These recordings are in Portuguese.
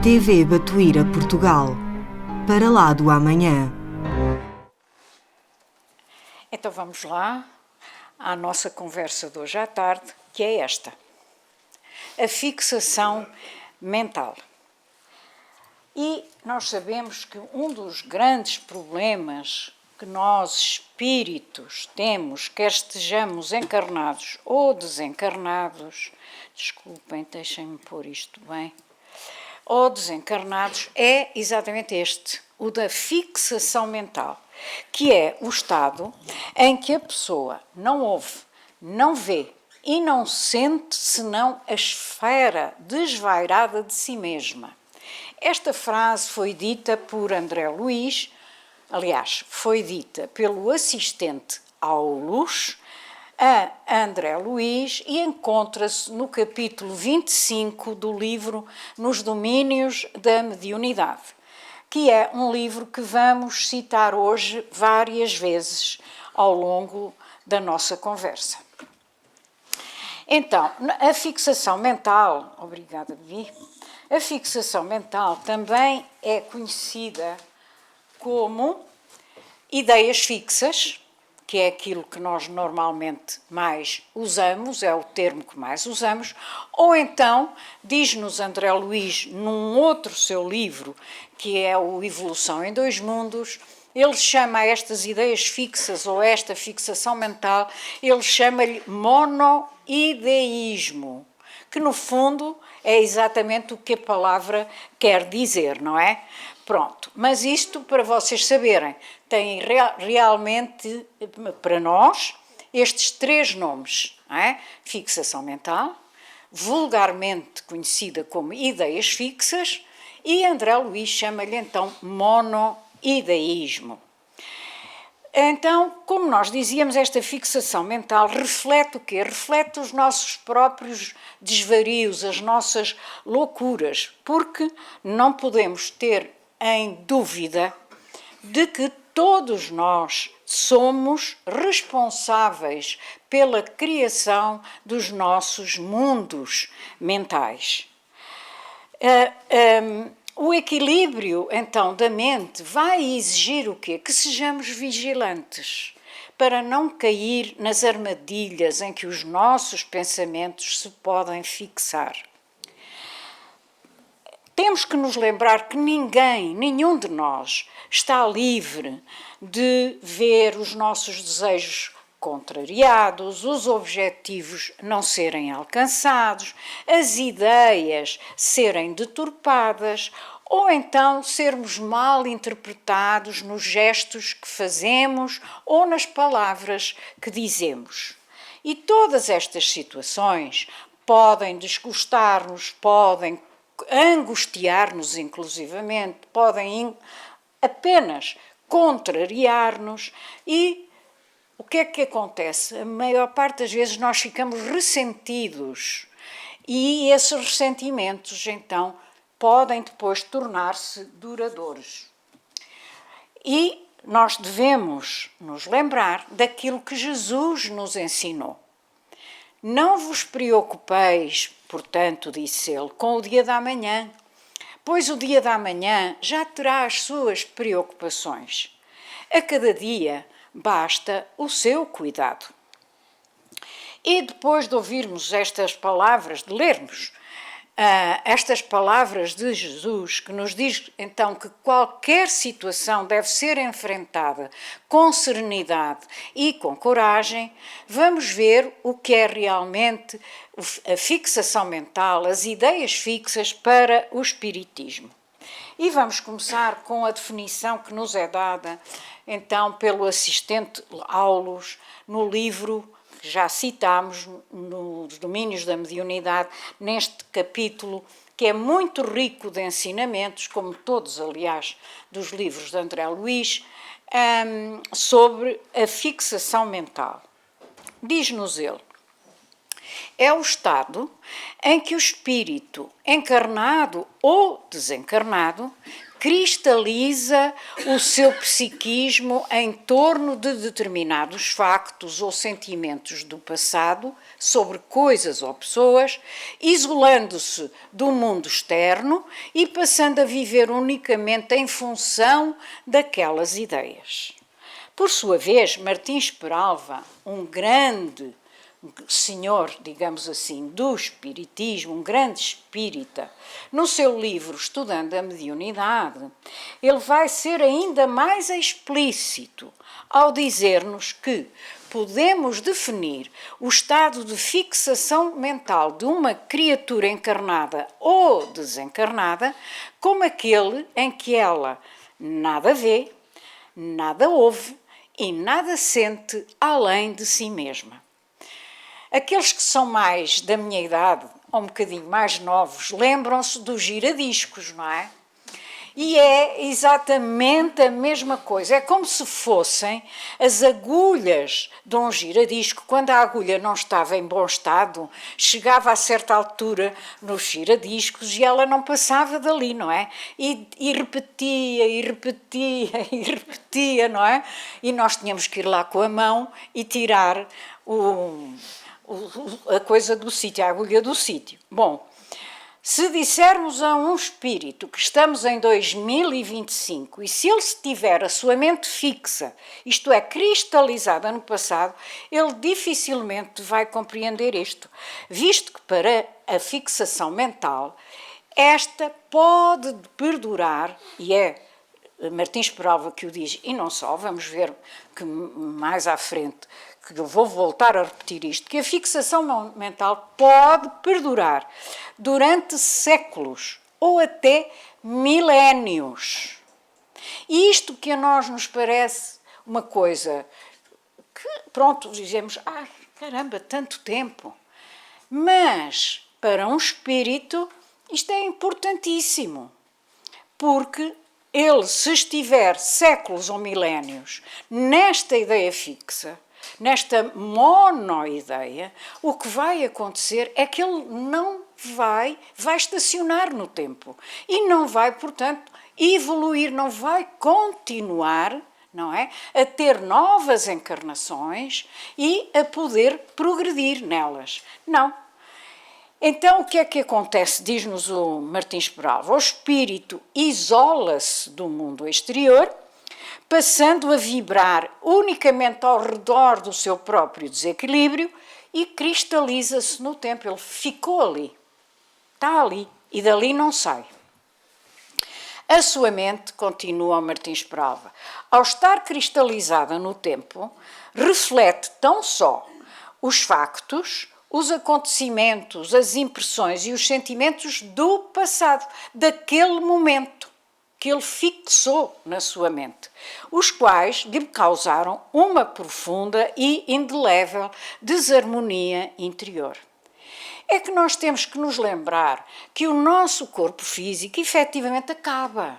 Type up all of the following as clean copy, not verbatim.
TV Batuíra Portugal, para lá do amanhã. Então vamos lá à nossa conversa de hoje à tarde, que é esta: a fixação mental. E nós sabemos que um dos grandes problemas que nós, espíritos, temos, quer estejamos encarnados ou desencarnados, desculpem, deixem-me pôr isto bem, ou desencarnados, é exatamente este, o da fixação mental, que é o estado em que a pessoa não ouve, não vê e não sente senão a esfera desvairada de si mesma. Esta frase foi dita por André Luiz, aliás, foi dita pelo assistente Aulus a André Luiz e encontra-se no capítulo 25 do livro Nos Domínios da Mediunidade, que é um livro que vamos citar hoje várias vezes ao longo da nossa conversa. Então, a fixação mental, obrigada, Vivi, a fixação mental também é conhecida como ideias fixas, que é aquilo que nós normalmente mais usamos, é o termo que mais usamos, ou então, diz-nos André Luiz, num outro seu livro, que é o Evolução em Dois Mundos, ele chama a estas ideias fixas, ou esta fixação mental, ele chama-lhe monoideísmo, que no fundo é exatamente o que a palavra quer dizer, não é? Pronto, mas isto para vocês saberem, tem realmente para nós estes três nomes, não é? Fixação mental, vulgarmente conhecida como ideias fixas, e André Luiz chama-lhe então monoideísmo. Então, como nós dizíamos, esta fixação mental reflete o quê? Reflete os nossos próprios desvarios, as nossas loucuras, porque não podemos ter em dúvida de que todos nós somos responsáveis pela criação dos nossos mundos mentais. O equilíbrio, então, da mente vai exigir o quê? Que sejamos vigilantes para não cair nas armadilhas em que os nossos pensamentos se podem fixar. Temos que nos lembrar que nenhum de nós está livre de ver os nossos desejos contrariados, os objetivos não serem alcançados, as ideias serem deturpadas ou então sermos mal interpretados nos gestos que fazemos ou nas palavras que dizemos. E todas estas situações podem desgostar-nos, podem angustiar-nos inclusivamente, podem apenas contrariar-nos e o que é que acontece? A maior parte das vezes nós ficamos ressentidos e esses ressentimentos, então, podem depois tornar-se duradouros. E nós devemos nos lembrar daquilo que Jesus nos ensinou. Não vos preocupeis, portanto, disse ele, com o dia da manhã, pois o dia da manhã já terá as suas preocupações. A cada dia basta o seu cuidado. E depois de ouvirmos estas palavras, de lermos estas palavras de Jesus, que nos diz então que qualquer situação deve ser enfrentada com serenidade e com coragem, vamos ver o que é realmente a fixação mental, as ideias fixas para o espiritismo. E vamos começar com a definição que nos é dada, então, pelo assistente Aulus, no livro que já citámos, nos Domínios da Mediunidade, neste capítulo, que é muito rico de ensinamentos, como todos, aliás, dos livros de André Luiz, sobre a fixação mental. Diz-nos ele: É o estado em que o espírito, encarnado ou desencarnado, cristaliza o seu psiquismo em torno de determinados factos ou sentimentos do passado sobre coisas ou pessoas, isolando-se do mundo externo e passando a viver unicamente em função daquelas ideias. Por sua vez, Martins Peralva, um grande senhor, digamos assim, do espiritismo, um grande espírita, no seu livro Estudando a Mediunidade, ele vai ser ainda mais explícito ao dizer-nos que podemos definir o estado de fixação mental de uma criatura encarnada ou desencarnada como aquele em que ela nada vê, nada ouve e nada sente além de si mesma. Aqueles que são mais da minha idade, ou um bocadinho mais novos, lembram-se dos giradiscos, não é? E é exatamente a mesma coisa. É como se fossem as agulhas de um giradisco. Quando a agulha não estava em bom estado, chegava a certa altura nos giradiscos e ela não passava dali, não é? E repetia, e repetia, e repetia, não é? E nós tínhamos que ir lá com a mão e tirar a coisa do sítio, a agulha do sítio. Bom, se dissermos a um espírito que estamos em 2025 e se ele tiver a sua mente fixa, isto é, cristalizada no passado, ele dificilmente vai compreender isto, visto que para a fixação mental, esta pode perdurar, e é Martins Peralva que o diz, e não só, vamos ver que mais à frente, que eu vou voltar a repetir isto, que a fixação mental pode perdurar durante séculos ou até milénios. E isto que a nós nos parece uma coisa que, pronto, dizemos, caramba, tanto tempo. Mas, para um espírito, isto é importantíssimo, porque ele, se estiver séculos ou milénios nesta ideia fixa, nesta monoideia, o que vai acontecer é que ele não vai estacionar no tempo e não vai, portanto, evoluir, não vai continuar, não é, a ter novas encarnações e a poder progredir nelas. Não. Então, o que é que acontece? Diz-nos o Martins Peralva. O espírito isola-se do mundo exterior, passando a vibrar unicamente ao redor do seu próprio desequilíbrio e cristaliza-se no tempo. Ele ficou ali, está ali e dali não sai. A sua mente, continua o Martins Peralva, ao estar cristalizada no tempo, reflete tão só os factos, os acontecimentos, as impressões e os sentimentos do passado, daquele momento que ele fixou na sua mente, os quais lhe causaram uma profunda e indelével desarmonia interior. É que nós temos que nos lembrar que o nosso corpo físico efetivamente acaba,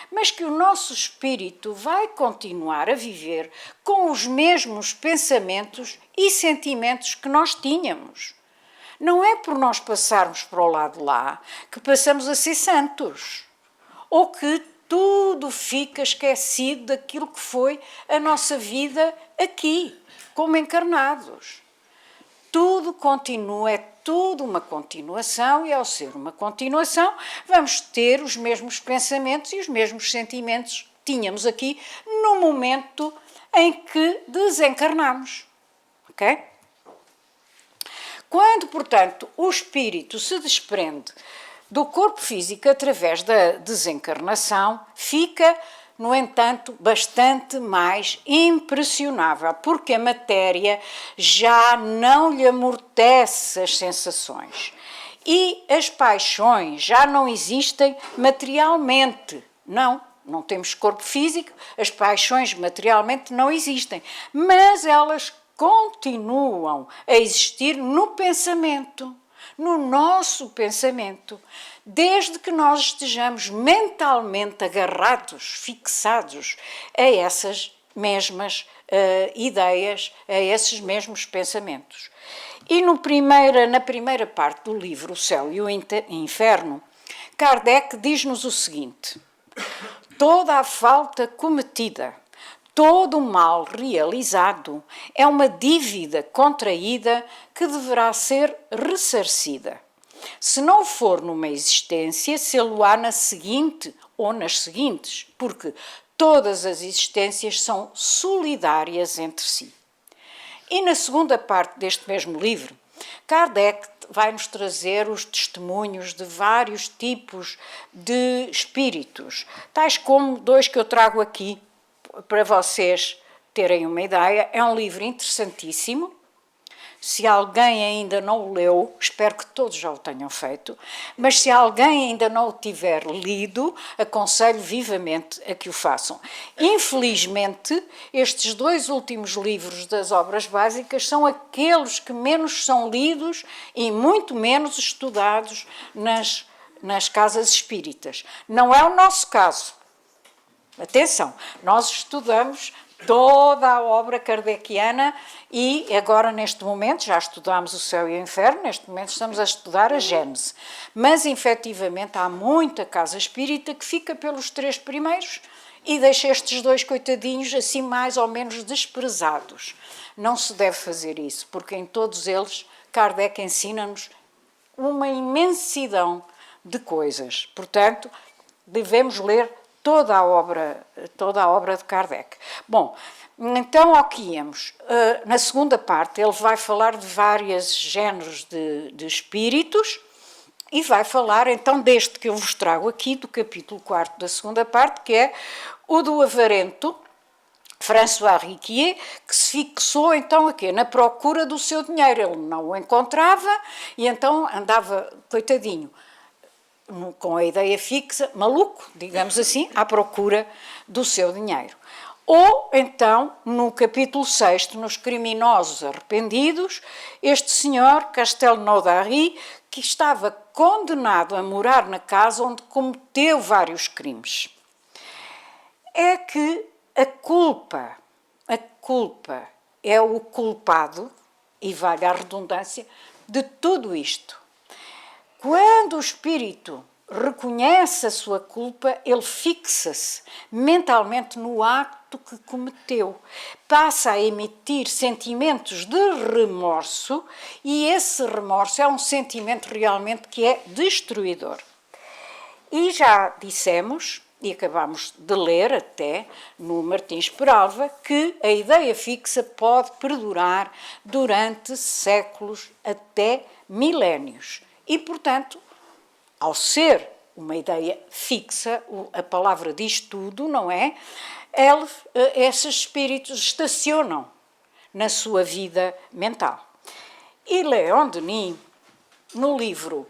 mas que o nosso espírito vai continuar a viver com os mesmos pensamentos e sentimentos que nós tínhamos. Não é por nós passarmos para o lado de lá que passamos a ser santos, ou que tudo fica esquecido daquilo que foi a nossa vida aqui, como encarnados. Tudo continua, é tudo uma continuação, e ao ser uma continuação, vamos ter os mesmos pensamentos e os mesmos sentimentos que tínhamos aqui no momento em que desencarnamos. Ok? Quando, portanto, o espírito se desprende do corpo físico através da desencarnação, fica, no entanto, bastante mais impressionável, porque a matéria já não lhe amortece as sensações e as paixões já não existem materialmente. Não temos corpo físico, as paixões materialmente não existem, mas elas continuam a existir no pensamento, no nosso pensamento, desde que nós estejamos mentalmente agarrados, fixados a essas mesmas ideias, a esses mesmos pensamentos. E na primeira parte do livro, O Céu e o Inferno, Kardec diz-nos o seguinte: toda a falta cometida, todo o mal realizado é uma dívida contraída que deverá ser ressarcida. Se não for numa existência, sê-lo-á na seguinte ou nas seguintes, porque todas as existências são solidárias entre si. E na segunda parte deste mesmo livro, Kardec vai-nos trazer os testemunhos de vários tipos de espíritos, tais como dois que eu trago aqui, para vocês terem uma ideia. É um livro interessantíssimo. Se alguém ainda não o leu, espero que todos já o tenham feito, mas se alguém ainda não o tiver lido, aconselho vivamente a que o façam. Infelizmente, estes dois últimos livros das obras básicas são aqueles que menos são lidos e muito menos estudados nas casas espíritas. Não é o nosso caso. Atenção, nós estudamos toda a obra kardeciana e agora, neste momento, já estudámos o Céu e o Inferno, neste momento estamos a estudar a Gênese. Mas, efetivamente, há muita casa espírita que fica pelos 3 primeiros e deixa estes 2 coitadinhos assim mais ou menos desprezados. Não se deve fazer isso, porque em todos eles Kardec ensina-nos uma imensidão de coisas. Portanto, devemos ler toda a obra de Kardec. Bom, então ao que íamos. Na segunda parte ele vai falar de vários géneros de espíritos e vai falar então deste que eu vos trago aqui, do capítulo 4 da segunda parte, que é o do avarento, François Riquier, que se fixou então aqui na procura do seu dinheiro. Ele não o encontrava e então andava, coitadinho, com a ideia fixa, maluco, digamos assim, à procura do seu dinheiro. Ou, então, no capítulo 6, nos criminosos arrependidos, este senhor, Castelnaudary, que estava condenado a morar na casa onde cometeu vários crimes. É que a culpa é o culpado, e vale a redundância, de tudo isto. Quando o espírito reconhece a sua culpa, ele fixa-se mentalmente no acto que cometeu, passa a emitir sentimentos de remorso e esse remorso é um sentimento realmente que é destruidor. E já dissemos, e acabamos de ler até no Martins Peralva, que a ideia fixa pode perdurar durante séculos até milénios. E, portanto, ao ser uma ideia fixa, a palavra diz tudo, não é? Esses espíritos estacionam na sua vida mental. E Léon Denis, no livro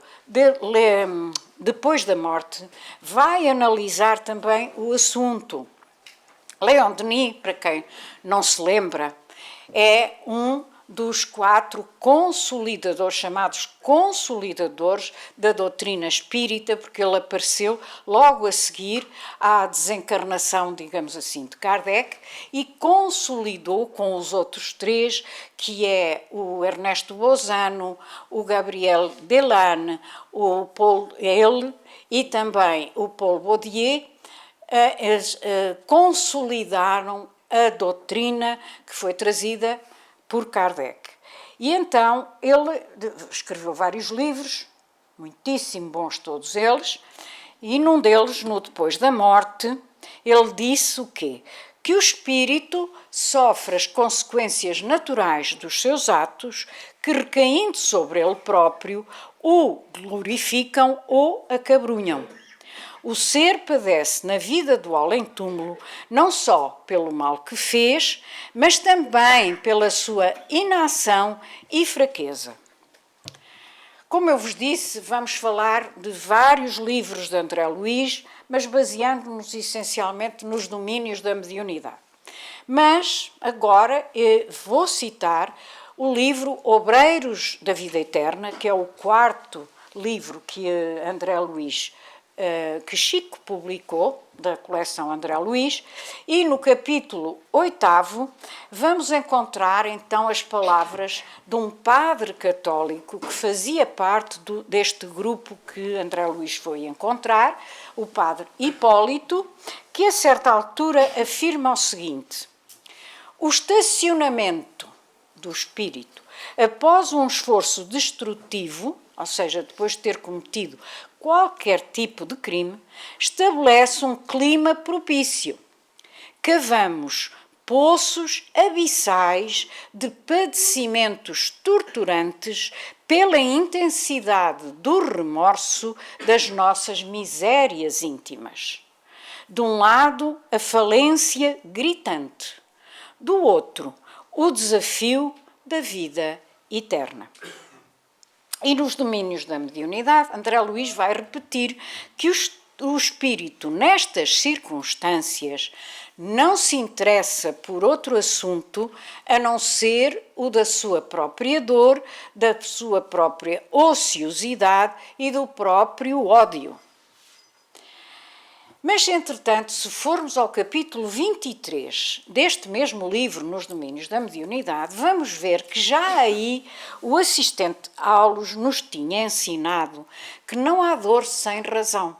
Depois da Morte, vai analisar também o assunto. Léon Denis, para quem não se lembra, é um dos 4 consolidadores, chamados consolidadores da doutrina espírita, porque ele apareceu logo a seguir à desencarnação, digamos assim, de Kardec, e consolidou com os outros 3, que é o Ernesto Bozano, o Gabriel Delanne, o Paul Ehle e também o Paul Baudier, consolidaram a doutrina que foi trazida por Kardec. E então ele escreveu vários livros, muitíssimo bons todos eles, e num deles, no Depois da Morte, ele disse o quê? Que o espírito sofre as consequências naturais dos seus atos, que recaindo sobre ele próprio, o glorificam ou acabrunham. O ser padece na vida do além-túmulo não só pelo mal que fez, mas também pela sua inação e fraqueza. Como eu vos disse, vamos falar de vários livros de André Luiz, mas baseando-nos essencialmente nos domínios da mediunidade. Mas agora vou citar o livro Obreiros da Vida Eterna, que é o 4º livro que André Luiz que Chico publicou, da coleção André Luiz, e no capítulo 8º vamos encontrar então as palavras de um padre católico que fazia parte deste grupo que André Luiz foi encontrar, o padre Hipólito, que a certa altura afirma o seguinte: o estacionamento do espírito após um esforço destrutivo, ou seja, depois de ter cometido qualquer tipo de crime, estabelece um clima propício. Cavamos poços abissais de padecimentos torturantes pela intensidade do remorso das nossas misérias íntimas. De um lado, a falência gritante, do outro, o desafio da vida eterna. E nos domínios da mediunidade, André Luiz vai repetir que o espírito, nestas circunstâncias, não se interessa por outro assunto a não ser o da sua própria dor, da sua própria ociosidade e do próprio ódio. Mas, entretanto, se formos ao capítulo 23 deste mesmo livro, Nos Domínios da Mediunidade, vamos ver que já aí o assistente Aulos nos tinha ensinado que não há dor sem razão.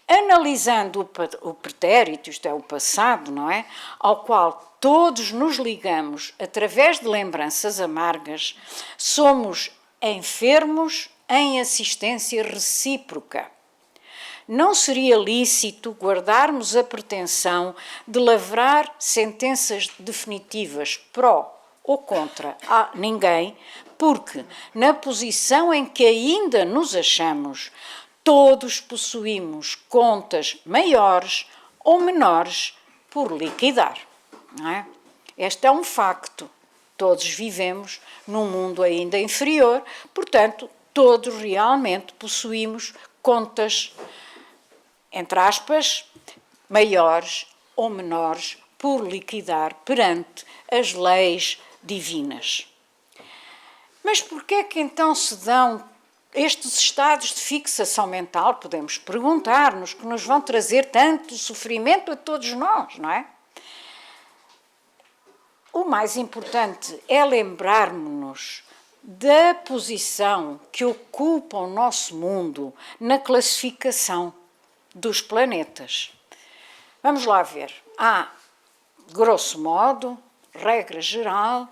Analisando o pretérito, isto é, o passado, não é? Ao qual todos nos ligamos através de lembranças amargas, somos enfermos em assistência recíproca. Não seria lícito guardarmos a pretensão de lavrar sentenças definitivas pró ou contra a ninguém, porque, na posição em que ainda nos achamos, todos possuímos contas maiores ou menores por liquidar. Não é? Este é um facto. Todos vivemos num mundo ainda inferior, portanto, todos realmente possuímos contas, entre aspas, maiores ou menores por liquidar perante as leis divinas. Mas porquê é que então se dão estes estados de fixação mental, podemos perguntar-nos, que nos vão trazer tanto sofrimento a todos nós, não é? O mais importante é lembrarmos-nos da posição que ocupa o nosso mundo na classificação dos planetas. Vamos lá ver. Há, grosso modo, regra geral,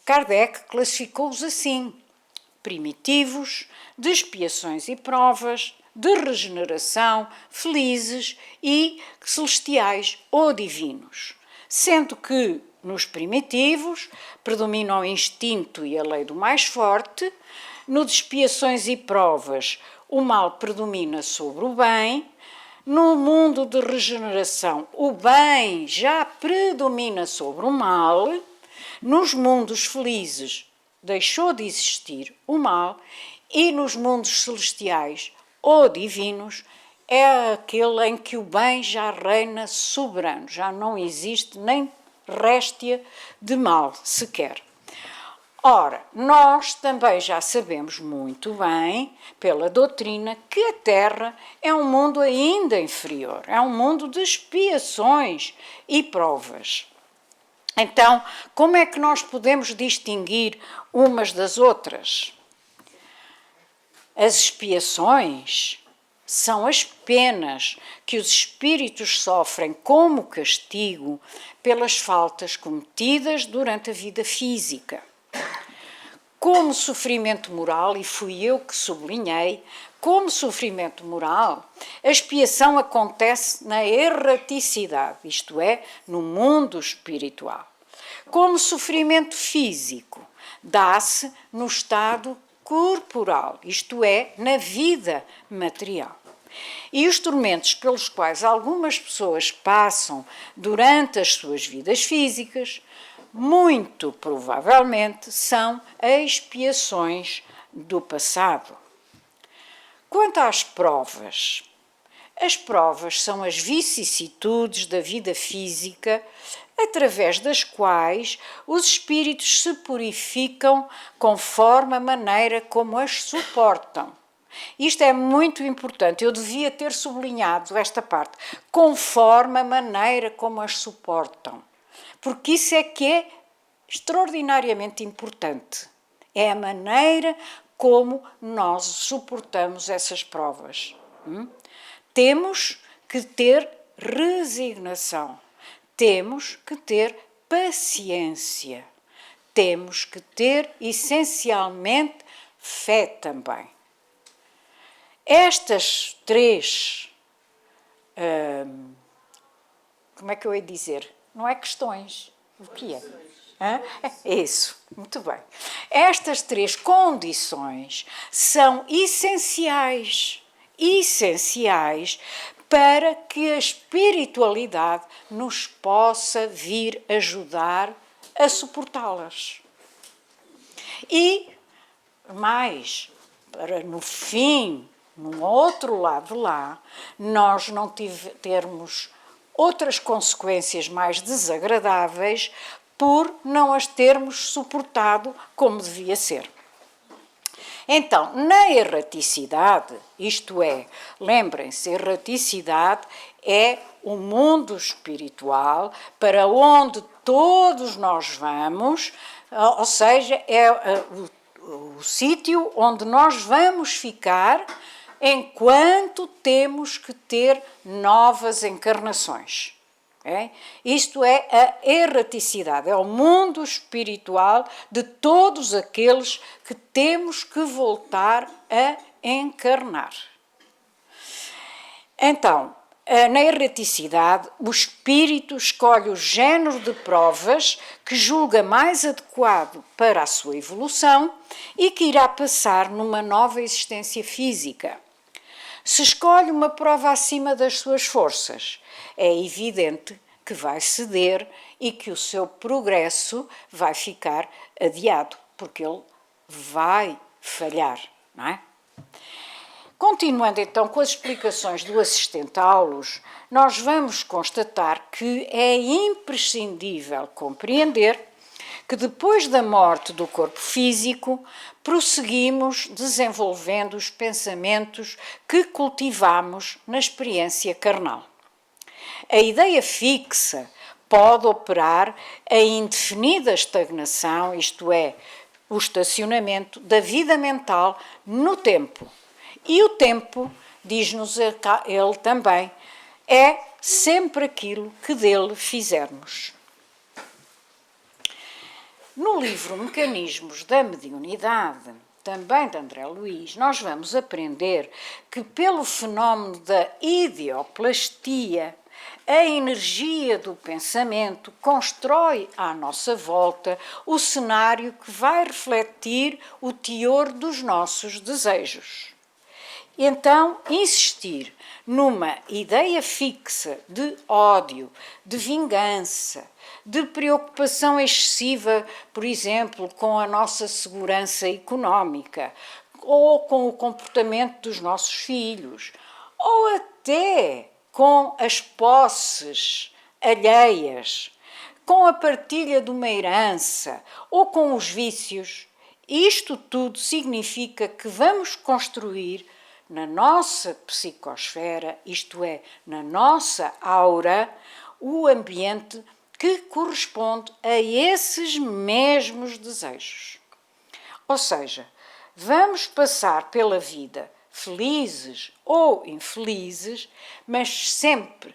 Kardec classificou-os assim: primitivos, de expiações e provas, de regeneração, felizes e celestiais ou divinos. Sendo que, nos primitivos, predomina o instinto e a lei do mais forte, no de expiações e provas, o mal predomina sobre o bem, no mundo de regeneração, o bem já predomina sobre o mal, nos mundos felizes deixou de existir o mal e nos mundos celestiais ou divinos é aquele em que o bem já reina soberano, já não existe nem réstia de mal sequer. Ora, nós também já sabemos muito bem, pela doutrina, que a Terra é um mundo ainda inferior, é um mundo de expiações e provas. Então, como é que nós podemos distinguir umas das outras? As expiações são as penas que os espíritos sofrem como castigo pelas faltas cometidas durante a vida física. Como sofrimento moral, e fui eu que sublinhei, como sofrimento moral, a expiação acontece na erraticidade, isto é, no mundo espiritual. Como sofrimento físico, dá-se no estado corporal, isto é, na vida material. E os tormentos pelos quais algumas pessoas passam durante as suas vidas físicas, muito provavelmente são expiações do passado. Quanto às provas, as provas são as vicissitudes da vida física através das quais os espíritos se purificam conforme a maneira como as suportam. Isto é muito importante, eu devia ter sublinhado esta parte, conforme a maneira como as suportam, porque isso é que é extraordinariamente importante, é a maneira como nós suportamos essas provas. Temos que ter resignação, temos que ter paciência, temos que ter, essencialmente, fé também. Estas três, como é que eu ia dizer? Não é questões, o que é? É isso, muito bem. Estas três condições são essenciais para que a espiritualidade nos possa vir ajudar a suportá-las. E mais, para no fim, num outro lado lá, nós não termos outras consequências mais desagradáveis por não as termos suportado como devia ser. Então, na erraticidade, isto é, lembrem-se, erraticidade é o mundo espiritual para onde todos nós vamos, ou seja, é o sítio onde nós vamos ficar enquanto temos que ter novas encarnações. Isto é a erraticidade, é o mundo espiritual de todos aqueles que temos que voltar a encarnar. Então, na erraticidade, o espírito escolhe o género de provas que julga mais adequado para a sua evolução e que irá passar numa nova existência física. Se escolhe uma prova acima das suas forças, é evidente que vai ceder e que o seu progresso vai ficar adiado, porque ele vai falhar, não é? Continuando então com as explicações do assistente Aulus, nós vamos constatar que é imprescindível compreender que depois da morte do corpo físico, prosseguimos desenvolvendo os pensamentos que cultivamos na experiência carnal. A ideia fixa pode operar a indefinida estagnação, isto é, o estacionamento da vida mental no tempo. E o tempo, diz-nos ele também, é sempre aquilo que dele fizermos. No livro Mecanismos da Mediunidade, também de André Luiz, nós vamos aprender que pelo fenómeno da ideoplastia, a energia do pensamento constrói à nossa volta o cenário que vai refletir o teor dos nossos desejos. Então, insistir numa ideia fixa de ódio, de vingança, de preocupação excessiva, por exemplo, com a nossa segurança económica, ou com o comportamento dos nossos filhos, ou até com as posses alheias, com a partilha de uma herança, ou com os vícios, isto tudo significa que vamos construir na nossa psicosfera, isto é, na nossa aura, o ambiente que corresponde a esses mesmos desejos. Ou seja, vamos passar pela vida felizes ou infelizes, mas sempre,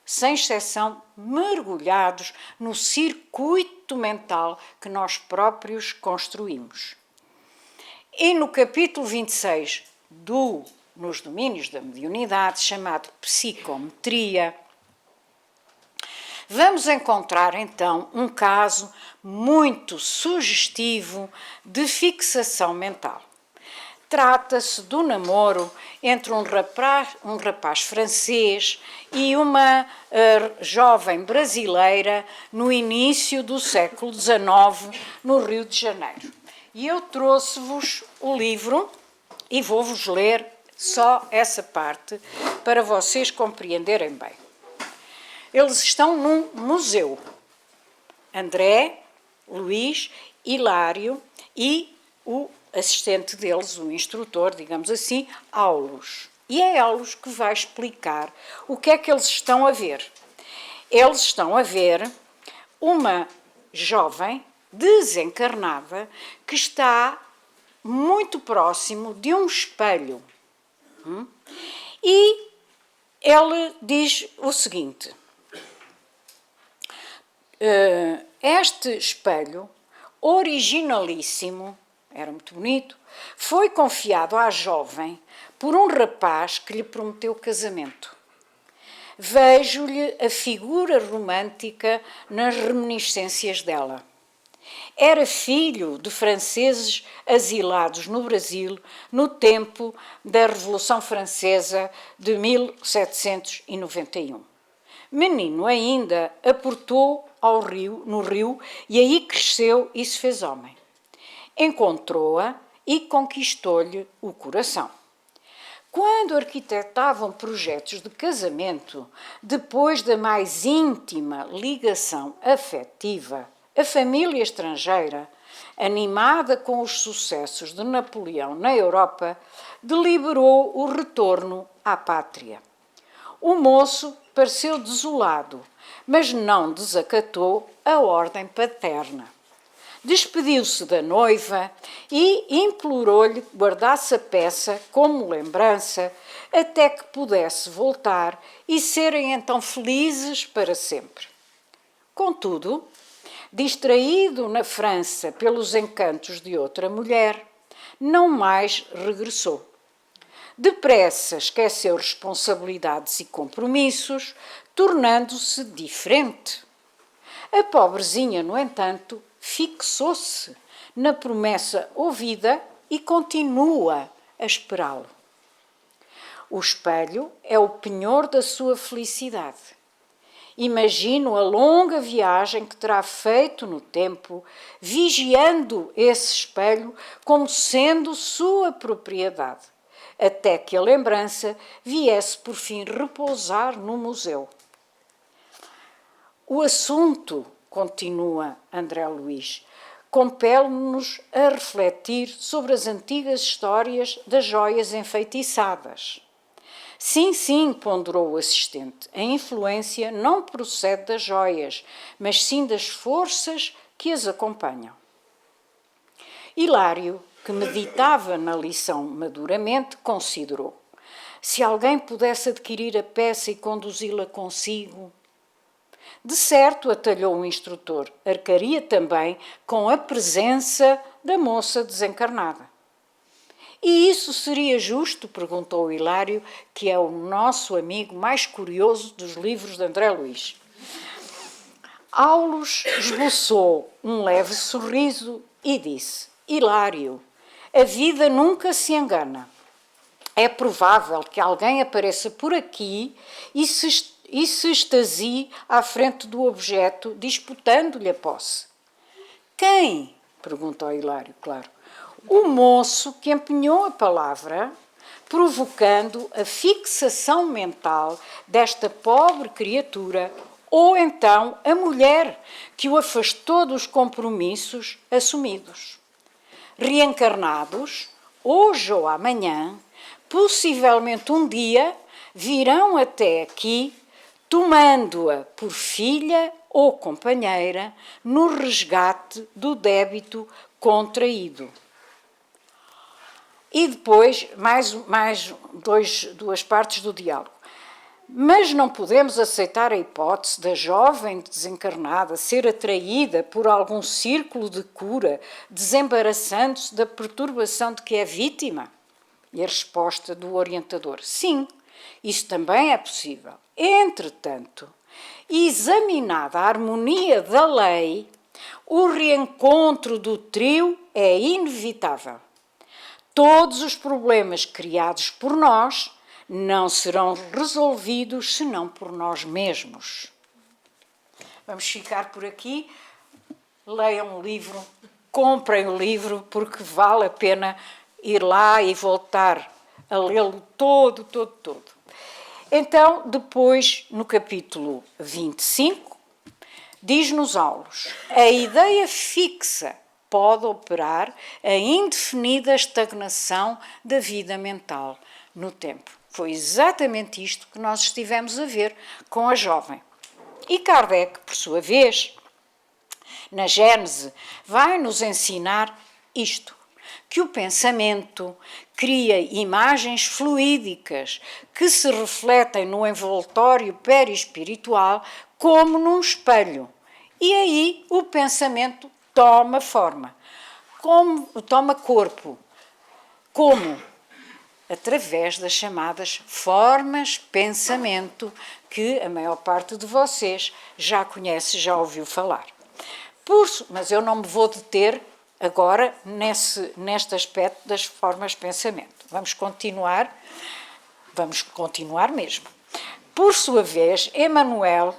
sem exceção, mergulhados no circuito mental que nós próprios construímos. E no capítulo 26 Nos Domínios da Mediunidade, chamado Psicometria, vamos encontrar então um caso muito sugestivo de fixação mental. Trata-se do namoro entre um rapaz francês e uma jovem brasileira no início do século XIX, no Rio de Janeiro. E eu trouxe-vos o livro e vou-vos ler só essa parte para vocês compreenderem bem. Eles estão num museu. André, Luís, Hilário e o assistente deles, o instrutor, digamos assim, Aulus. E é Aulus que vai explicar o que é que eles estão a ver. Eles estão a ver uma jovem desencarnada que está muito próximo de um espelho. E ele diz o seguinte: este espelho, originalíssimo, era muito bonito, foi confiado à jovem por um rapaz que lhe prometeu casamento. Vejo-lhe a figura romântica nas reminiscências dela. Era filho de franceses asilados no Brasil no tempo da Revolução Francesa de 1791. Menino ainda, aportou no Rio e aí cresceu e se fez homem. Encontrou-a e conquistou-lhe o coração. Quando arquitetavam projetos de casamento, depois da mais íntima ligação afetiva, a família estrangeira, animada com os sucessos de Napoleão na Europa, deliberou o retorno à pátria. O moço pareceu desolado, mas não desacatou a ordem paterna. Despediu-se da noiva e implorou-lhe que guardasse a peça como lembrança até que pudesse voltar e serem então felizes para sempre. Contudo, distraído na França pelos encantos de outra mulher, não mais regressou. Depressa esqueceu responsabilidades e compromissos, tornando-se diferente. A pobrezinha, no entanto, fixou-se na promessa ouvida e continua a esperá-lo. O espelho é o penhor da sua felicidade. Imagino a longa viagem que terá feito no tempo, vigiando esse espelho como sendo sua propriedade, até que a lembrança viesse por fim repousar no museu. O assunto, continua André Luiz, compele-nos a refletir sobre as antigas histórias das joias enfeitiçadas. Sim, sim, ponderou o assistente, a influência não procede das joias, mas sim das forças que as acompanham. Hilário, que meditava na lição maduramente, considerou: se alguém pudesse adquirir a peça e conduzi-la consigo. De certo, atalhou o instrutor, arcaria também com a presença da moça desencarnada. E isso seria justo? Perguntou Hilário, que é o nosso amigo mais curioso dos livros de André Luiz. Aulus esboçou um leve sorriso e disse: Hilário, a vida nunca se engana. É provável que alguém apareça por aqui e se extasie à frente do objeto, disputando-lhe a posse. Quem? Perguntou Hilário, claro. O moço que empenhou a palavra, provocando a fixação mental desta pobre criatura, ou então a mulher que o afastou dos compromissos assumidos. Reencarnados, hoje ou amanhã, possivelmente um dia, virão até aqui, tomando-a por filha ou companheira no resgate do débito contraído. E depois, mais duas partes do diálogo. Mas não podemos aceitar a hipótese da jovem desencarnada ser atraída por algum círculo de cura, desembaraçando-se da perturbação de que é vítima? E a resposta do orientador: sim, isso também é possível. Entretanto, examinada a harmonia da lei, o reencontro do trio é inevitável. Todos os problemas criados por nós não serão resolvidos senão por nós mesmos. Vamos ficar por aqui. Leiam o livro, comprem o livro, porque vale a pena ir lá e voltar a lê-lo todo. Então, depois, no capítulo 25, diz-nos Aulus: a ideia fixa pode operar a indefinida estagnação da vida mental no tempo. Foi exatamente isto que nós estivemos a ver com a jovem. E Kardec, por sua vez, na Gênese, vai nos ensinar isto, que o pensamento cria imagens fluídicas que se refletem no envoltório perispiritual como num espelho. E aí o pensamento toma forma, toma corpo. Como? Através das chamadas formas pensamento, que a maior parte de vocês já conhece, já ouviu falar. Mas eu não me vou deter agora neste aspecto das formas pensamento. Vamos continuar mesmo. Por sua vez, Emmanuel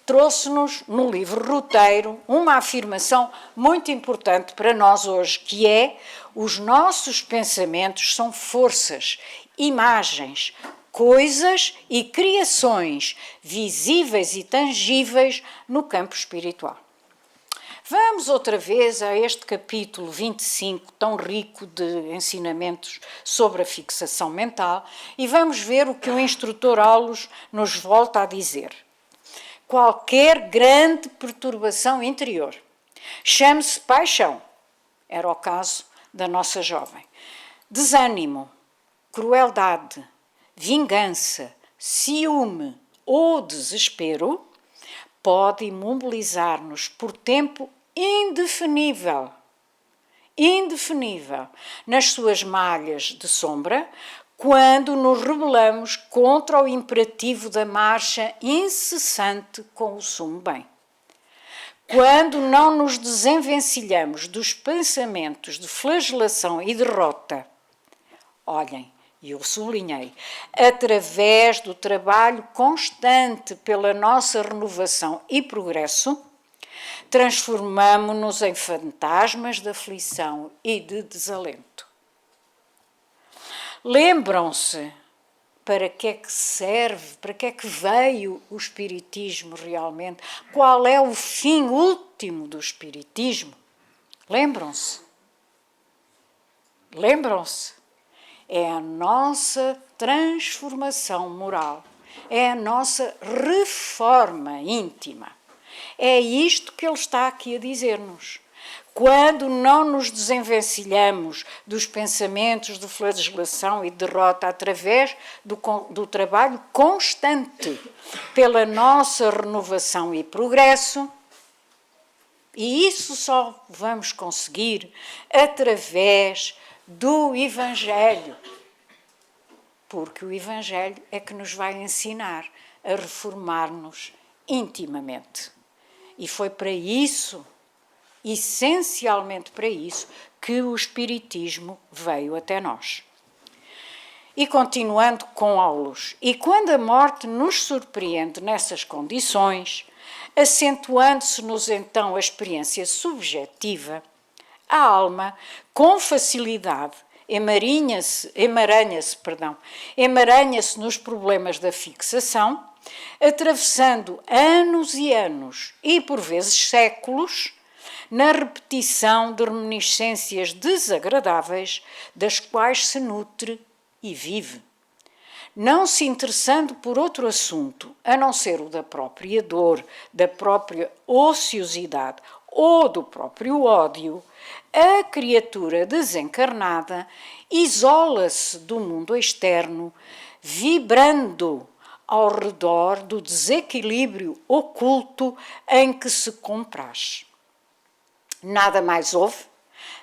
trouxe-nos no livro Roteiro uma afirmação muito importante para nós hoje, que é: os nossos pensamentos são forças, imagens, coisas e criações visíveis e tangíveis no campo espiritual. Vamos outra vez a este capítulo 25, tão rico de ensinamentos sobre a fixação mental, e vamos ver o que o instrutor Aulos nos volta a dizer. Qualquer grande perturbação interior, chame-se paixão, era o caso da nossa jovem, desânimo, crueldade, vingança, ciúme ou desespero, pode imobilizar-nos por tempo indefinível, nas suas malhas de sombra, quando nos rebelamos contra o imperativo da marcha incessante com o sumo bem. Quando não nos desenvencilhamos dos pensamentos de flagelação e derrota, olhem, e eu sublinhei, através do trabalho constante pela nossa renovação e progresso, transformamo-nos em fantasmas de aflição e de desalento. Lembram-se para que é que serve, para que é que veio o Espiritismo realmente? Qual é o fim último do Espiritismo? Lembram-se? É a nossa transformação moral, é a nossa reforma íntima. É isto que ele está aqui a dizer-nos. Quando não nos desenvencilhamos dos pensamentos de flagelação e de derrota através do trabalho constante pela nossa renovação e progresso, e isso só vamos conseguir através do Evangelho, porque o Evangelho é que nos vai ensinar a reformar-nos intimamente. E foi para isso, essencialmente para isso, que o Espiritismo veio até nós. E continuando com Aulos, e quando a morte nos surpreende nessas condições, acentuando-se-nos então a experiência subjetiva, a alma, com facilidade, emaranha-se nos problemas da fixação, atravessando anos e anos, e por vezes séculos, na repetição de reminiscências desagradáveis, das quais se nutre e vive, não se interessando por outro assunto, a não ser o da própria dor, da própria ociosidade ou do próprio ódio. A criatura desencarnada isola-se do mundo externo, vibrando ao redor do desequilíbrio oculto em que se compraz. Nada mais ouve,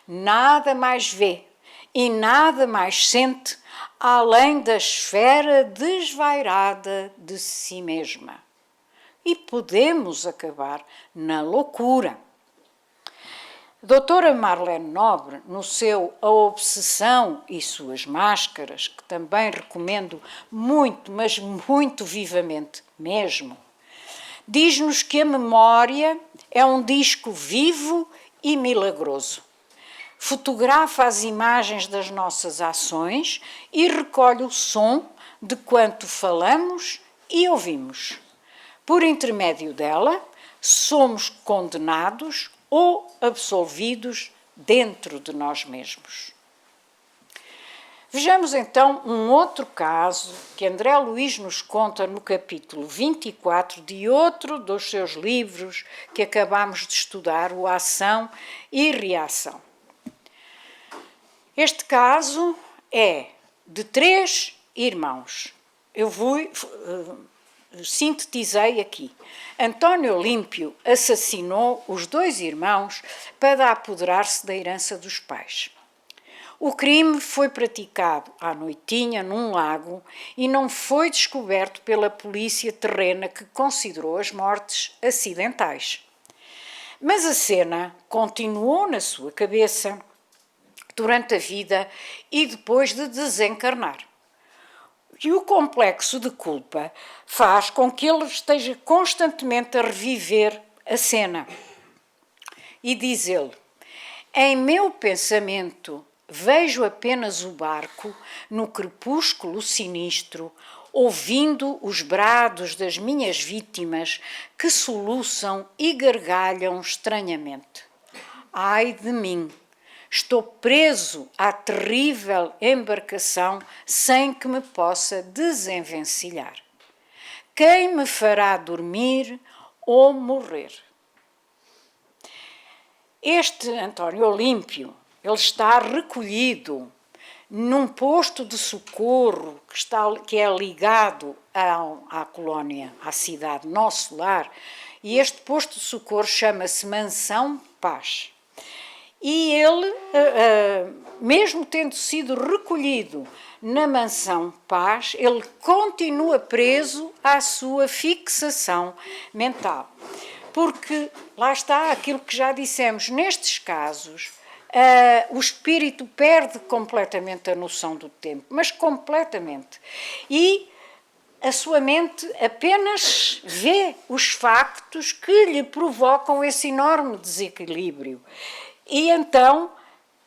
nada mais vê e nada mais sente além da esfera desvairada de si mesma. E podemos acabar na loucura. A doutora Marlene Nobre, no seu A Obsessão e Suas Máscaras, que também recomendo muito, mas muito vivamente mesmo, diz-nos que a memória é um disco vivo e milagroso. Fotografa as imagens das nossas ações e recolhe o som de quanto falamos e ouvimos. Por intermédio dela, somos condenados ou absolvidos dentro de nós mesmos. Vejamos então um outro caso que André Luiz nos conta no capítulo 24 de outro dos seus livros que acabamos de estudar, o Ação e Reação. Este caso é de 3 irmãos. Eu sintetizei aqui. António Olímpio assassinou os 2 irmãos para apoderar-se da herança dos pais. O crime foi praticado à noitinha num lago e não foi descoberto pela polícia terrena, que considerou as mortes acidentais. Mas a cena continuou na sua cabeça durante a vida e depois de desencarnar. E o complexo de culpa faz com que ele esteja constantemente a reviver a cena. E diz ele: em meu pensamento vejo apenas o barco no crepúsculo sinistro, ouvindo os brados das minhas vítimas que soluçam e gargalham estranhamente. Ai de mim! Estou preso à terrível embarcação sem que me possa desenvencilhar. Quem me fará dormir ou morrer? Este António Olímpio, ele está recolhido num posto de socorro que é ligado à colónia, à cidade Nosso Lar, e este posto de socorro chama-se Mansão Paz. E ele, mesmo tendo sido recolhido na Mansão Paz, ele continua preso à sua fixação mental. Porque lá está aquilo que já dissemos, nestes casos, o espírito perde completamente a noção do tempo, mas completamente. E a sua mente apenas vê os factos que lhe provocam esse enorme desequilíbrio. E então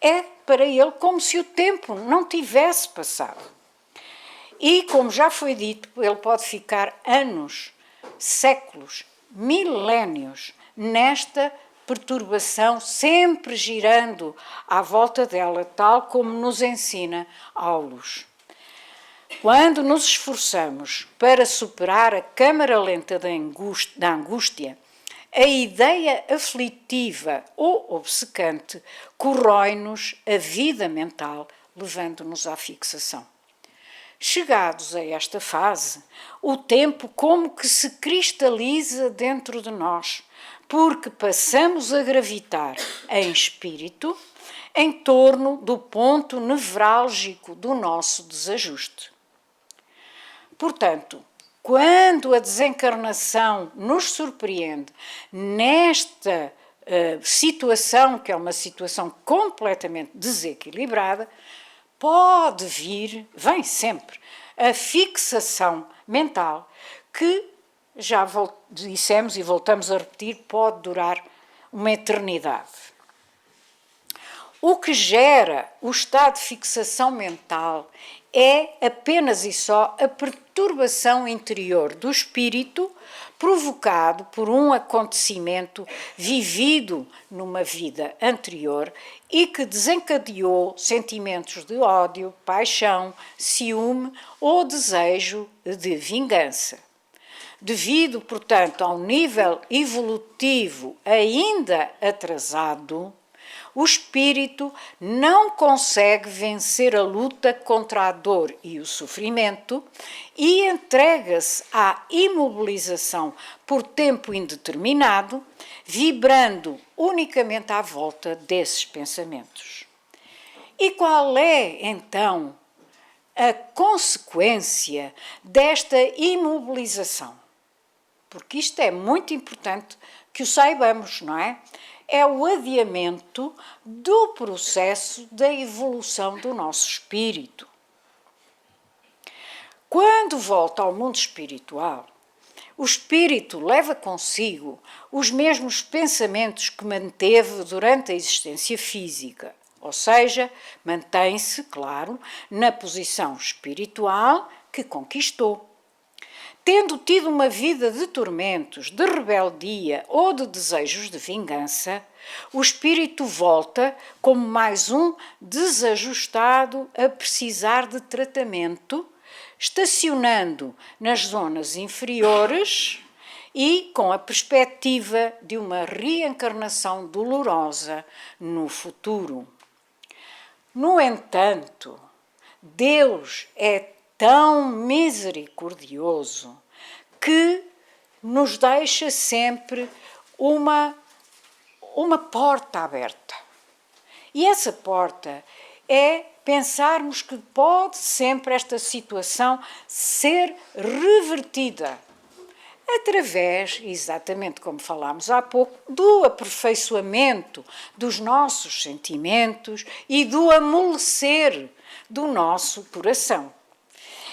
é para ele como se o tempo não tivesse passado. E, como já foi dito, ele pode ficar anos, séculos, milénios nesta perturbação, sempre girando à volta dela, tal como nos ensina Aulus. Quando nos esforçamos para superar a câmara lenta da angústia, a ideia aflitiva ou obcecante corrói-nos a vida mental, levando-nos à fixação. Chegados a esta fase, o tempo como que se cristaliza dentro de nós, porque passamos a gravitar em espírito em torno do ponto nevrálgico do nosso desajuste. Portanto, quando a desencarnação nos surpreende nesta situação, que é uma situação completamente desequilibrada, pode vir, vem sempre, a fixação mental que, já dissemos e voltamos a repetir, pode durar uma eternidade. O que gera o estado de fixação mental é apenas e só a perturbação interior do espírito provocado por um acontecimento vivido numa vida anterior e que desencadeou sentimentos de ódio, paixão, ciúme ou desejo de vingança. Devido, portanto, ao nível evolutivo ainda atrasado, o espírito não consegue vencer a luta contra a dor e o sofrimento e entrega-se à imobilização por tempo indeterminado, vibrando unicamente à volta desses pensamentos. E qual é, então, a consequência desta imobilização? Porque isto é muito importante que o saibamos, não é? É o adiamento do processo da evolução do nosso espírito. Quando volta ao mundo espiritual, o espírito leva consigo os mesmos pensamentos que manteve durante a existência física, ou seja, mantém-se, claro, na posição espiritual que conquistou. Tendo tido uma vida de tormentos, de rebeldia ou de desejos de vingança, o espírito volta como mais um desajustado a precisar de tratamento, estacionando nas zonas inferiores e com a perspectiva de uma reencarnação dolorosa no futuro. No entanto, Deus é tão misericordioso que nos deixa sempre uma porta aberta. E essa porta é pensarmos que pode sempre esta situação ser revertida através, exatamente como falámos há pouco, do aperfeiçoamento dos nossos sentimentos e do amolecer do nosso coração.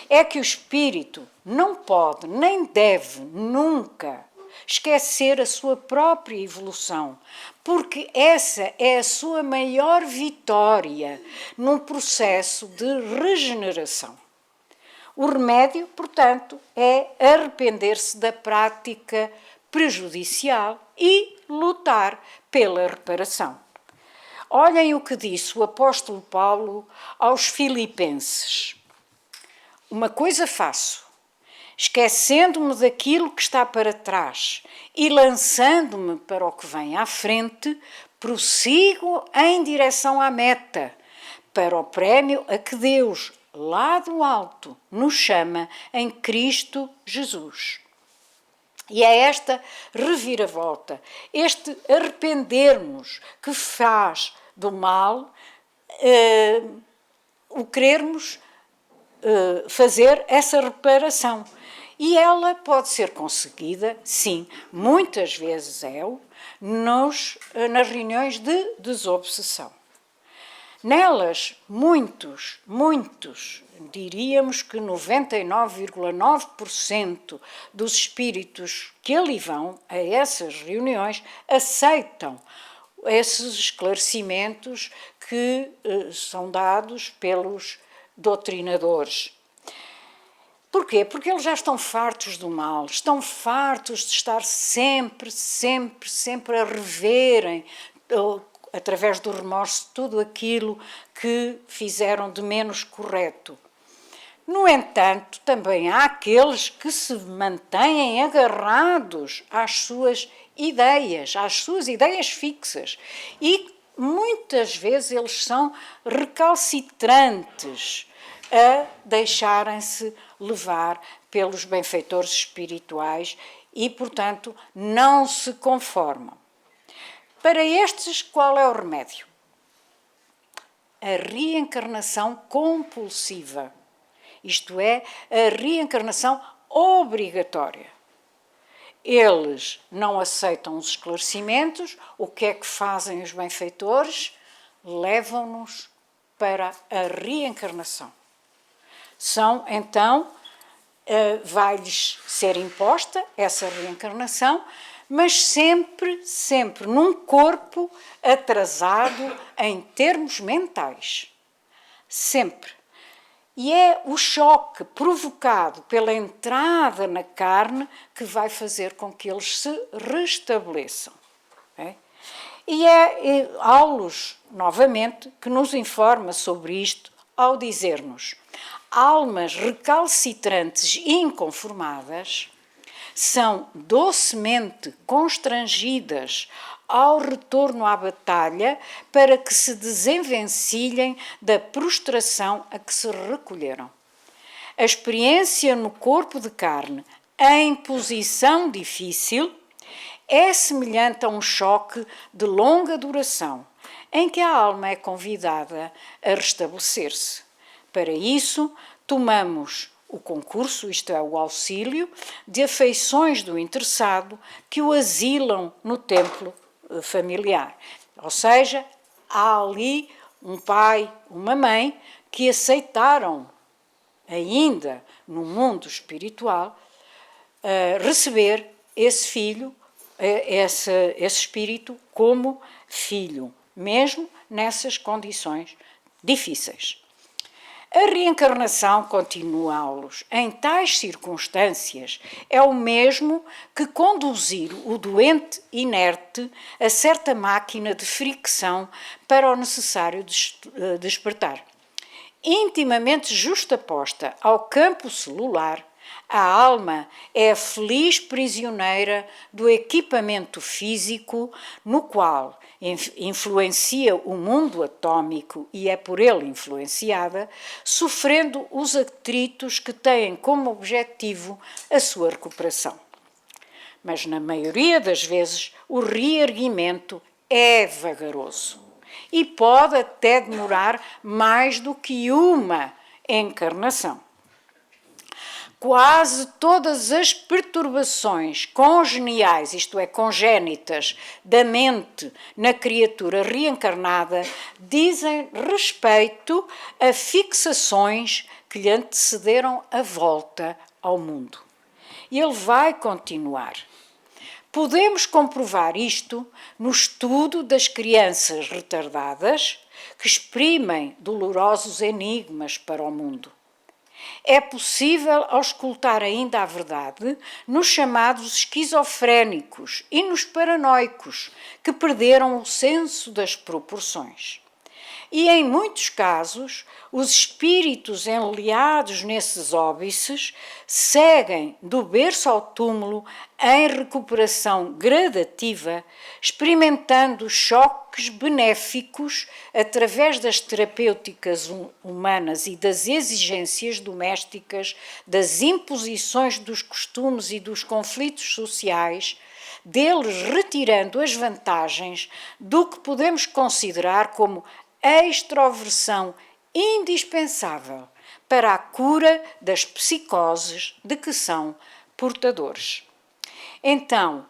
É que o espírito não pode nem deve nunca esquecer a sua própria evolução, porque essa é a sua maior vitória num processo de regeneração. O remédio, portanto, é arrepender-se da prática prejudicial e lutar pela reparação. Olhem o que disse o apóstolo Paulo aos Filipenses. Uma coisa faço, esquecendo-me daquilo que está para trás e lançando-me para o que vem à frente, prossigo em direção à meta, para o prémio a que Deus, lá do alto, nos chama em Cristo Jesus. E é esta reviravolta, este arrependermos que faz do mal o querermos fazer essa reparação. E ela pode ser conseguida, sim, muitas vezes nas reuniões de desobsessão. Nelas, muitos, diríamos que 99,9% dos espíritos que ali vão a essas reuniões aceitam esses esclarecimentos que são dados pelos doutrinadores. Porquê? Porque eles já estão fartos do mal, estão fartos de estar sempre a reverem, através do remorso, tudo aquilo que fizeram de menos correto. No entanto, também há aqueles que se mantêm agarrados às suas ideias fixas, e muitas vezes eles são recalcitrantes a deixarem-se levar pelos benfeitores espirituais e, portanto, não se conformam. Para estes, qual é o remédio? A reencarnação compulsiva, isto é, a reencarnação obrigatória. Eles não aceitam os esclarecimentos, o que é que fazem os benfeitores? Levam-nos para a reencarnação. Então, vai-lhes ser imposta essa reencarnação, mas sempre num corpo atrasado em termos mentais. Sempre. E é o choque provocado pela entrada na carne que vai fazer com que eles se restabeleçam. E é Aulos, novamente, que nos informa sobre isto ao dizer-nos: almas recalcitrantes e inconformadas são docemente constrangidas ao retorno à batalha para que se desenvencilhem da prostração a que se recolheram. A experiência no corpo de carne, em posição difícil, é semelhante a um choque de longa duração, em que a alma é convidada a restabelecer-se. Para isso, tomamos o concurso, isto é, o auxílio, de afeições do interessado que o asilam no templo familiar. Ou seja, há ali um pai, uma mãe que aceitaram, ainda no mundo espiritual, receber esse filho, esse espírito como filho, mesmo nessas condições difíceis. A reencarnação, continuá-los em tais circunstâncias, é o mesmo que conduzir o doente inerte a certa máquina de fricção para o necessário despertar. Intimamente justaposta ao campo celular, a alma é a feliz prisioneira do equipamento físico no qual influencia o mundo atômico e é por ele influenciada, sofrendo os atritos que têm como objetivo a sua recuperação. Mas na maioria das vezes o reerguimento é vagaroso e pode até demorar mais do que uma encarnação. Quase todas as perturbações congeniais, isto é, congénitas, da mente na criatura reencarnada, dizem respeito a fixações que lhe antecederam a volta ao mundo. E ele vai continuar. Podemos comprovar isto no estudo das crianças retardadas que exprimem dolorosos enigmas para o mundo. É possível auscultar ainda a verdade nos chamados esquizofrénicos e nos paranoicos, que perderam o senso das proporções. E, em muitos casos, os espíritos enleados nesses óbices seguem do berço ao túmulo em recuperação gradativa, experimentando choques benéficos através das terapêuticas humanas e das exigências domésticas, das imposições dos costumes e dos conflitos sociais, deles retirando as vantagens do que podemos considerar como a extroversão indispensável para a cura das psicoses de que são portadores. Então,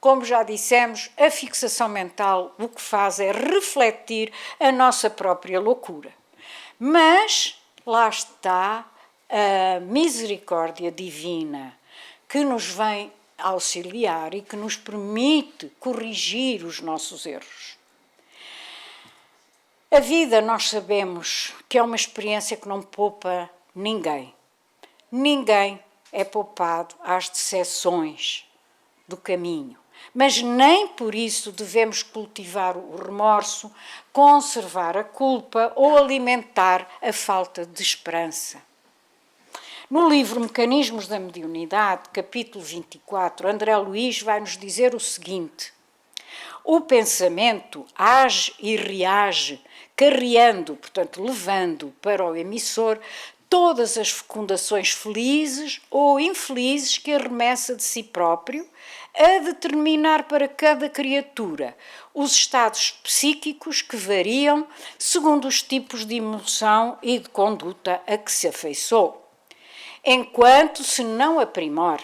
como já dissemos, a fixação mental o que faz é refletir a nossa própria loucura. Mas lá está a misericórdia divina que nos vem auxiliar e que nos permite corrigir os nossos erros. A vida, nós sabemos que é uma experiência que não poupa ninguém. Ninguém é poupado às decepções do caminho. Mas nem por isso devemos cultivar o remorso, conservar a culpa ou alimentar a falta de esperança. No livro Mecanismos da Mediunidade, capítulo 24, André Luiz vai nos dizer o seguinte: o pensamento age e reage, carreando, portanto, levando para o emissor todas as fecundações felizes ou infelizes que arremessa de si próprio, a determinar para cada criatura os estados psíquicos que variam segundo os tipos de emoção e de conduta a que se afeiçoou. Enquanto se não aprimora,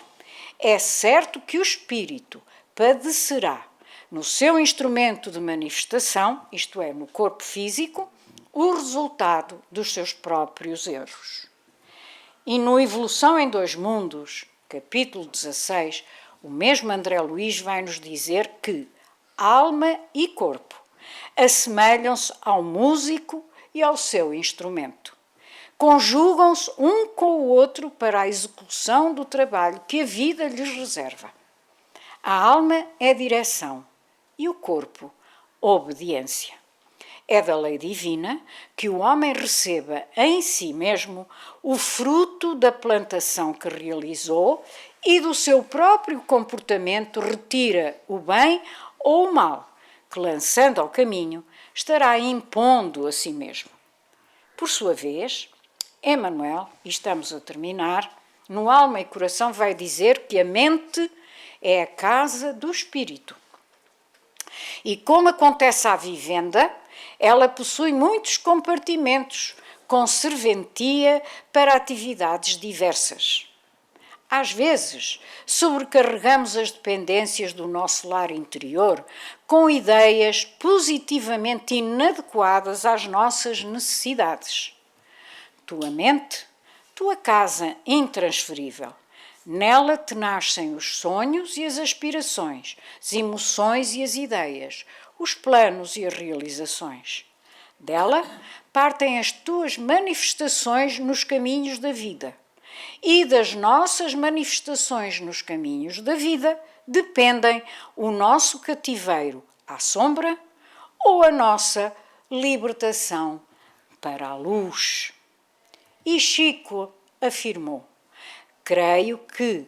é certo que o espírito padecerá no seu instrumento de manifestação, isto é, no corpo físico, o resultado dos seus próprios erros. E no Evolução em Dois Mundos, capítulo 16, o mesmo André Luiz vai nos dizer que alma e corpo assemelham-se ao músico e ao seu instrumento. Conjugam-se um com o outro para a execução do trabalho que a vida lhes reserva. A alma é direção e o corpo, obediência. É da lei divina que o homem receba em si mesmo o fruto da plantação que realizou e do seu próprio comportamento retira o bem ou o mal, que lançando ao caminho estará impondo a si mesmo. Por sua vez, Emmanuel, e estamos a terminar, no Alma e Coração vai dizer que a mente é a casa do espírito. E como acontece à vivenda, ela possui muitos compartimentos, com serventia para atividades diversas. Às vezes, sobrecarregamos as dependências do nosso lar interior com ideias positivamente inadequadas às nossas necessidades. Tua mente, tua casa intransferível. Nela te nascem os sonhos e as aspirações, as emoções e as ideias, os planos e as realizações. Dela partem as tuas manifestações nos caminhos da vida. E das nossas manifestações nos caminhos da vida dependem o nosso cativeiro à sombra ou a nossa libertação para a luz. E Chico afirmou: creio que,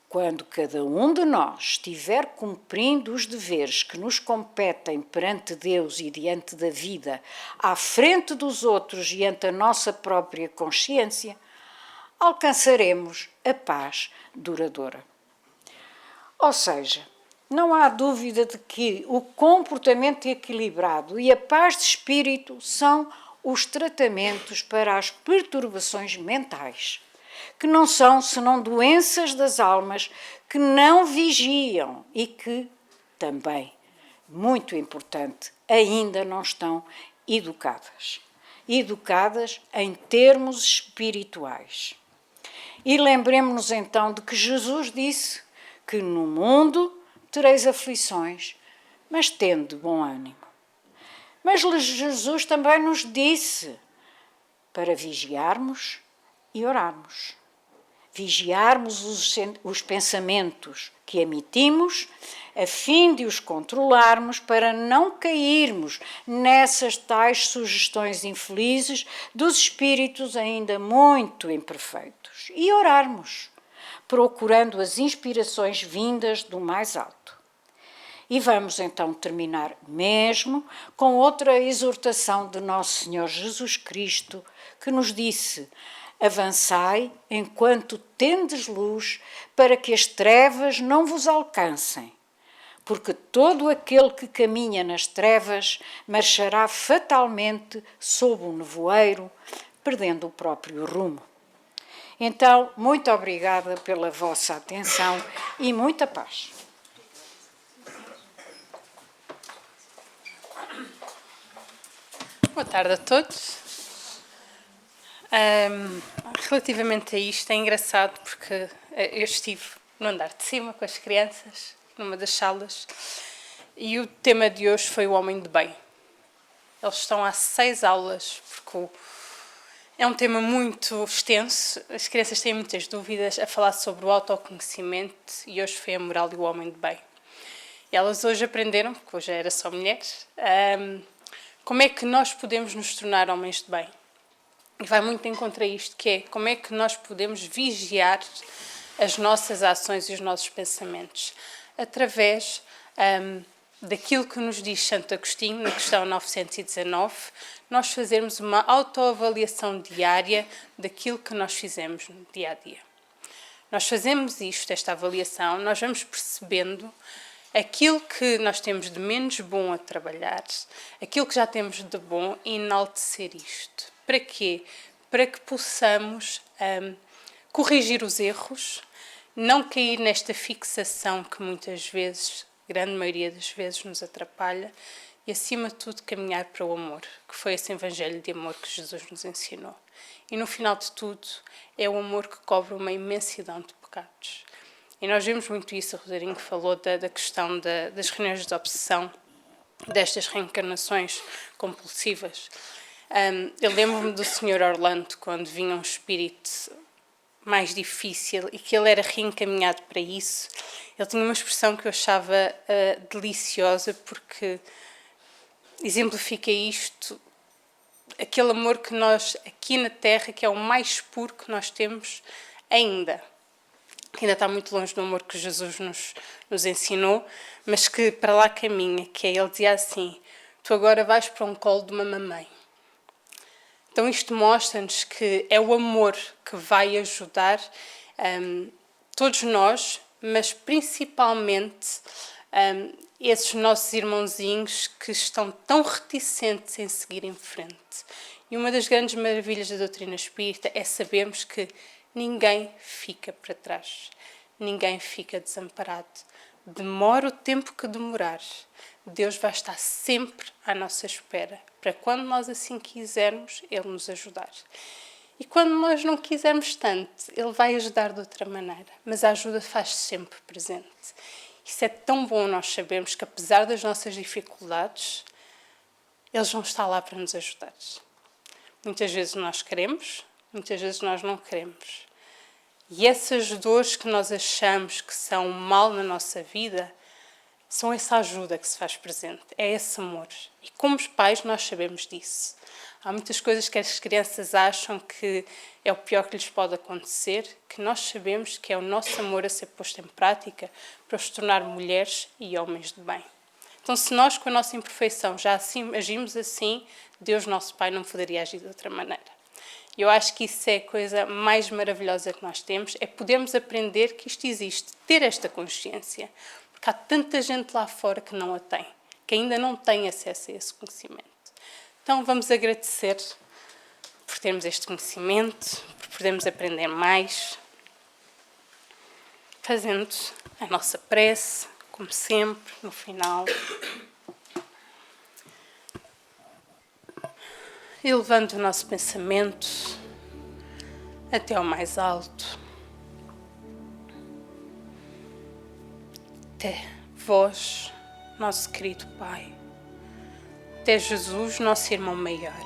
quando cada um de nós estiver cumprindo os deveres que nos competem perante Deus e diante da vida, à frente dos outros e ante a nossa própria consciência, alcançaremos a paz duradoura. Ou seja, não há dúvida de que o comportamento equilibrado e a paz de espírito são os tratamentos para as perturbações mentais, que não são senão doenças das almas que não vigiam e que, também, muito importante, ainda não estão educadas. Educadas em termos espirituais. E lembremos-nos então de que Jesus disse que no mundo tereis aflições, mas tende bom ânimo. Mas Jesus também nos disse para vigiarmos e orarmos. Vigiarmos os pensamentos que emitimos, a fim de os controlarmos para não cairmos nessas tais sugestões infelizes dos espíritos ainda muito imperfeitos. E orarmos, procurando as inspirações vindas do mais alto. E vamos então terminar mesmo com outra exortação de Nosso Senhor Jesus Cristo, que nos disse: avançai enquanto tendes luz, para que as trevas não vos alcancem, porque todo aquele que caminha nas trevas marchará fatalmente sob um nevoeiro, perdendo o próprio rumo. Então, muito obrigada pela vossa atenção e muita paz. Boa tarde a todos. Relativamente a isto, é engraçado porque eu estive no andar de cima com as crianças, numa das salas, e o tema de hoje foi o homem de bem. Eles estão há 6 aulas, porque é um tema muito extenso, as crianças têm muitas dúvidas a falar sobre o autoconhecimento, e hoje foi a moral e o homem de bem. E elas hoje aprenderam, porque hoje era só mulheres, como é que nós podemos nos tornar homens de bem. E vai muito em contra isto, que é como é que nós podemos vigiar as nossas ações e os nossos pensamentos, através daquilo que nos diz Santo Agostinho, na questão 919, nós fazermos uma autoavaliação diária daquilo que nós fizemos no dia a dia. Nós fazemos esta avaliação, nós vamos percebendo aquilo que nós temos de menos bom a trabalhar, aquilo que já temos de bom e enaltecer isto. Para quê? Para que possamos corrigir os erros, não cair nesta fixação que muitas vezes, grande maioria das vezes, nos atrapalha e, acima de tudo, caminhar para o amor, que foi esse evangelho de amor que Jesus nos ensinou. E, no final de tudo, é o amor que cobre uma imensidão de pecados. E nós vemos muito isso, a Rosarinho falou da questão das reuniões de obsessão, destas reencarnações compulsivas. Eu lembro-me do Sr. Orlando, quando vinha um espírito mais difícil e que ele era reencaminhado para isso. Ele tinha uma expressão que eu achava deliciosa, porque exemplifica isto, aquele amor que nós, aqui na Terra, que é o mais puro que nós temos ainda. Ainda está muito longe do amor que Jesus nos ensinou, mas que para lá caminha, que é, ele dizia assim: tu agora vais para um colo de uma mamãe. Então isto mostra-nos que é o amor que vai ajudar todos nós, mas principalmente esses nossos irmãozinhos que estão tão reticentes em seguir em frente. E uma das grandes maravilhas da doutrina espírita é sabermos que ninguém fica para trás, ninguém fica desamparado. Demora o tempo que demorar, Deus vai estar sempre à nossa espera, para quando nós assim quisermos, Ele nos ajudar. E quando nós não quisermos tanto, Ele vai ajudar de outra maneira, mas a ajuda faz-se sempre presente. Isso é tão bom nós sabermos que, apesar das nossas dificuldades, eles vão estar lá para nos ajudar. Muitas vezes nós queremos, muitas vezes nós não queremos. E essas dores que nós achamos que são mal na nossa vida, são essa ajuda que se faz presente, é esse amor. E como os pais nós sabemos disso. Há muitas coisas que as crianças acham que é o pior que lhes pode acontecer, que nós sabemos que é o nosso amor a ser posto em prática para os tornar mulheres e homens de bem. Então, se nós com a nossa imperfeição já assim, agimos assim, Deus, nosso Pai, não poderia agir de outra maneira. Eu acho que isso é a coisa mais maravilhosa que nós temos, é podermos aprender que isto existe, ter esta consciência. Porque há tanta gente lá fora que não a tem, que ainda não tem acesso a esse conhecimento. Então vamos agradecer por termos este conhecimento, por podermos aprender mais, fazendo a nossa prece, como sempre, no final. E levando o nosso pensamento até ao mais alto. Até vós, nosso querido Pai. Até Jesus, nosso irmão maior.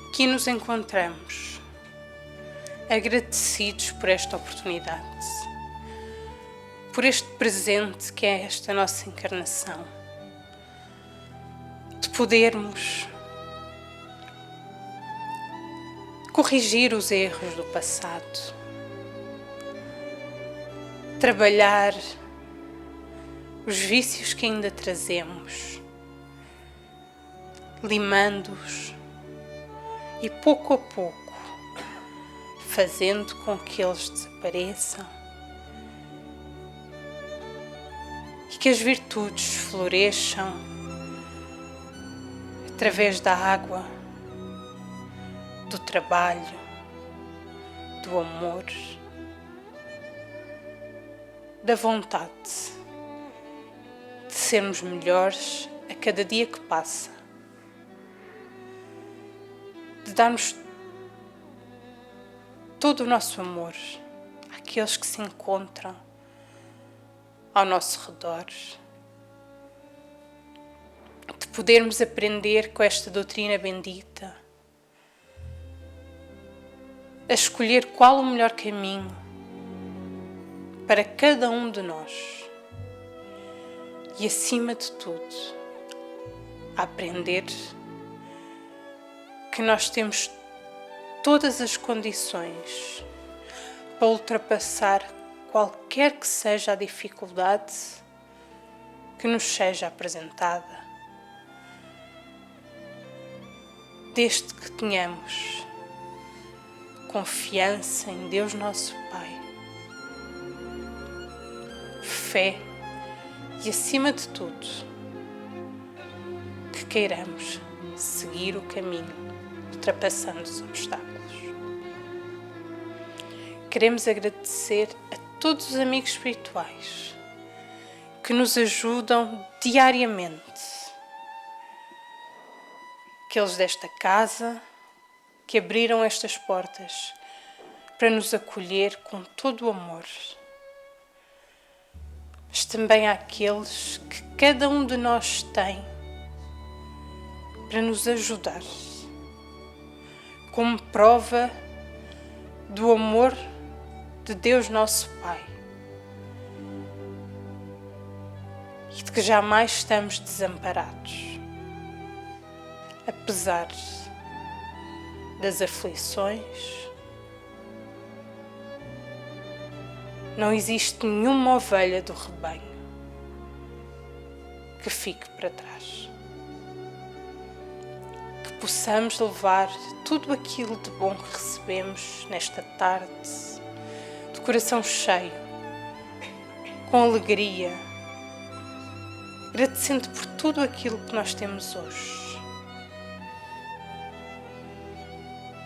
Aqui nos encontramos, agradecidos por esta oportunidade, por este presente que é esta nossa encarnação, de podermos corrigir os erros do passado, trabalhar os vícios que ainda trazemos, limando-os e pouco a pouco fazendo com que eles desapareçam e que as virtudes floresçam através da água, do trabalho, do amor, da vontade de sermos melhores a cada dia que passa, de darmos todo o nosso amor àqueles que se encontram ao nosso redor, de podermos aprender com esta doutrina bendita a escolher qual o melhor caminho para cada um de nós e, acima de tudo, a aprender que nós temos todas as condições para ultrapassar qualquer que seja a dificuldade que nos seja apresentada, desde que tenhamos confiança em Deus nosso Pai, fé e, acima de tudo, que queiramos seguir o caminho ultrapassando os obstáculos. Queremos agradecer a todos os amigos espirituais que nos ajudam diariamente, aqueles desta casa que abriram estas portas para nos acolher com todo o amor, mas também àqueles que cada um de nós tem para nos ajudar, como prova do amor de Deus nosso Pai e de que jamais estamos desamparados, apesar das aflições. Não existe nenhuma ovelha do rebanho que fique para trás. Que possamos levar tudo aquilo de bom que recebemos nesta tarde, de coração cheio, com alegria, agradecendo por tudo aquilo que nós temos hoje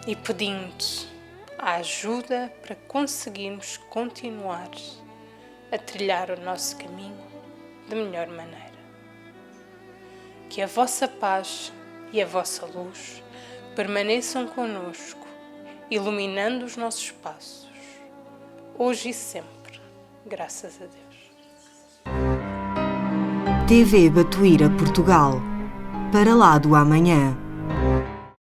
e pedindo a ajuda para conseguirmos continuar a trilhar o nosso caminho de melhor maneira. Que a vossa paz e a vossa luz permaneçam conosco, iluminando os nossos passos, hoje e sempre, graças a Deus. TV Batuíra Portugal. Para lá do amanhã.